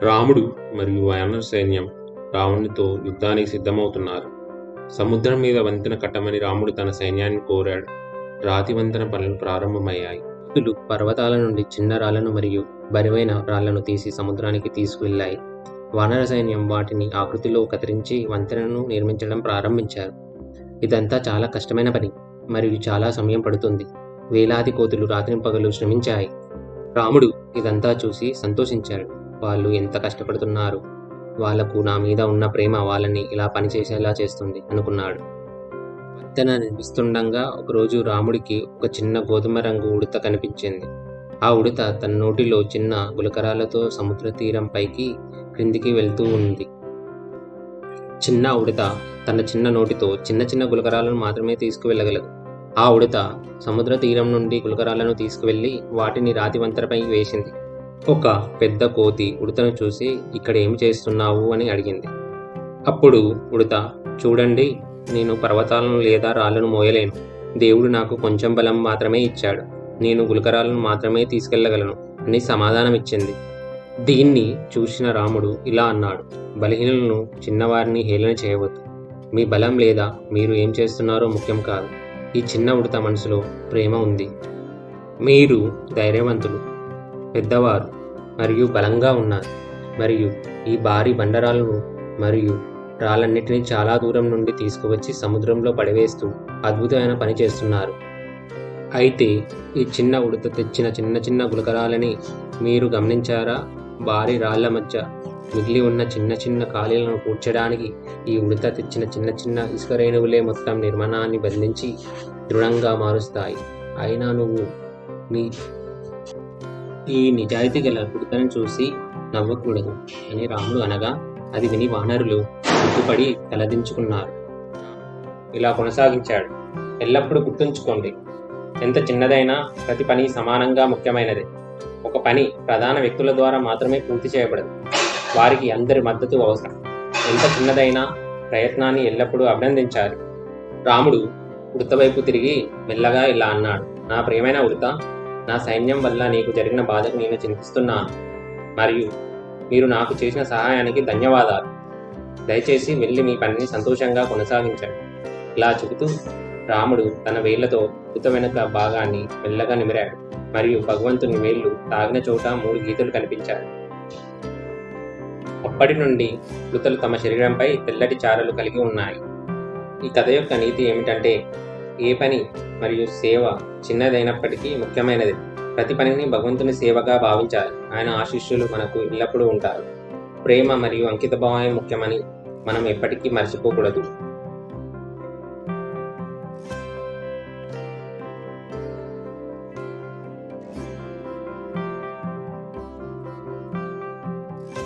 రాముడు మరియు వానర సైన్యం రావణునితో యుద్ధానికి సిద్ధమవుతున్నారు. సముద్రం మీద వంతెన కట్టమని రాముడు తన సైన్యాన్ని కోరాడు. రాతి వంతెన పనులు ప్రారంభమయ్యాయి. యోధులు పర్వతాల నుండి చిన్న రాళ్లను మరియు బరువైన రాళ్లను తీసి సముద్రానికి తీసుకువెళ్ళాయి. వానర సైన్యం వాటిని ఆకృతిలో కత్తిరించి వంతెనను నిర్మించడం ప్రారంభించారు. ఇదంతా చాలా కష్టమైన పని మరియు చాలా సమయం పడుతుంది. వేలాది కోతులు రాత్రింపగలు శ్రమించాయి. రాముడు ఇదంతా చూసి సంతోషించాడు. వాళ్ళు ఎంత కష్టపడుతున్నారు, వాళ్లకు నా మీద ఉన్న ప్రేమ వాళ్ళని ఇలా పనిచేసేలా చేస్తుంది అనుకున్నాడు. వంతెన నిర్మిస్తుండగా ఒకరోజు రాముడికి ఒక చిన్న గోధుమ రంగు ఉడత కనిపించింది. ఆ ఉడత తన నోటిలో చిన్న గులకరాలతో సముద్ర తీరం పైకి క్రిందికి వెళ్తూ ఉంది. చిన్న ఉడత తన చిన్న నోటితో చిన్న చిన్న గులకరాలను మాత్రమే తీసుకువెళ్ళగలదు. ఆ ఉడత సముద్ర తీరం నుండి గులకరాలను తీసుకువెళ్ళి వాటిని రాతి వంతెనపై వేసింది. ఒక పెద్ద కోతి ఉడతను చూసి ఇక్కడ ఏమి చేస్తున్నావు అని అడిగింది. అప్పుడు ఉడత, చూడండి, నేను పర్వతాలను లేదా రాళ్లను మోయలేను. దేవుడు నాకు కొంచెం బలం మాత్రమే ఇచ్చాడు. నేను గులకరాలను మాత్రమే తీసుకెళ్లగలను అని సమాధానమిచ్చింది. దీన్ని చూసిన రాముడు ఇలా అన్నాడు, బలహీనులను చిన్నవారిని హేళన చేయవద్దు. మీ బలం లేదా మీరు ఏం చేస్తున్నారో ముఖ్యం కాదు. ఈ చిన్న ఉడత మనసులో ప్రేమ ఉంది. మీరు ధైర్యవంతులు, పెద్దవారు మరియు బలంగా ఉన్నారు మరియు ఈ భారీ బండరాలను మరియు రాళ్ళన్నిటినీ చాలా దూరం నుండి తీసుకువచ్చి సముద్రంలో పడివేస్తూ అద్భుతమైన పని చేస్తున్నారు. అయితే ఈ చిన్న ఉడత తెచ్చిన చిన్న చిన్న గులకరాలని మీరు గమనించారా? భారీ రాళ్ల మధ్య మిగిలి ఉన్న చిన్న చిన్న ఖాళీలను పూడ్చడానికి ఈ ఉడత తెచ్చిన చిన్న చిన్న ఇసుక రేణువులే మొత్తం నిర్మాణాన్ని బంధించి దృఢంగా మారుస్తాయి. అయినా నువ్వు ఈ నిజాయితీ గల ఉడతను చూసి నవ్వకూడదు అని రాముడు అనగా, అది విని వానరులు సిగ్గుపడి తలదించుకున్నారు. ఇలా కొనసాగించాడు, ఎల్లప్పుడూ గుర్తుంచుకోండి, ఎంత చిన్నదైనా ప్రతి పని సమానంగా ముఖ్యమైనది. ఒక పని ప్రధాన వ్యక్తుల ద్వారా మాత్రమే పూర్తి చేయబడదు. వారికి అందరి మద్దతు అవసరం. ఎంత చిన్నదైనా ప్రయత్నాన్ని ఎల్లప్పుడూ అభినందించాలి. రాముడు ఉడత వైపు తిరిగి మెల్లగా ఇలా అన్నాడు, నా ప్రియమైన ఉడత, నా సైన్యం వల్ల నీకు జరిగిన బాధకు నేను చింతిస్తున్నాను మరియు మీరు నాకు చేసిన సహాయానికి ధన్యవాదాలు. దయచేసి వెళ్ళి మీ పనిని సంతోషంగా కొనసాగించండి. ఇలా చెబుతూ రాముడు తన వేళ్లతో ఉడత వెనుక భాగాన్ని మెల్లగా నిమిరాడు మరియు భగవంతుని వేళ్లు తాగిన చోట 3 గీతలు కనిపించాయి. అప్పటి నుండి ఉడతలు తమ శరీరంపై తెల్లటి చారలు కలిగి ఉన్నాయి. ఈ కథ యొక్క నీతి ఏమిటంటే, ఏ పని మరియు సేవ చిన్నదైనప్పటికీ ముఖ్యమైనది. ప్రతి పనిని భగవంతుని సేవగా భావించాలి. ఆయన ఆశీస్సులు మనకు ఎల్లప్పుడూ ఉంటారు. ప్రేమ మరియు అంకితభావమే ముఖ్యమని మనం ఎప్పటికీ మర్చిపోకూడదు.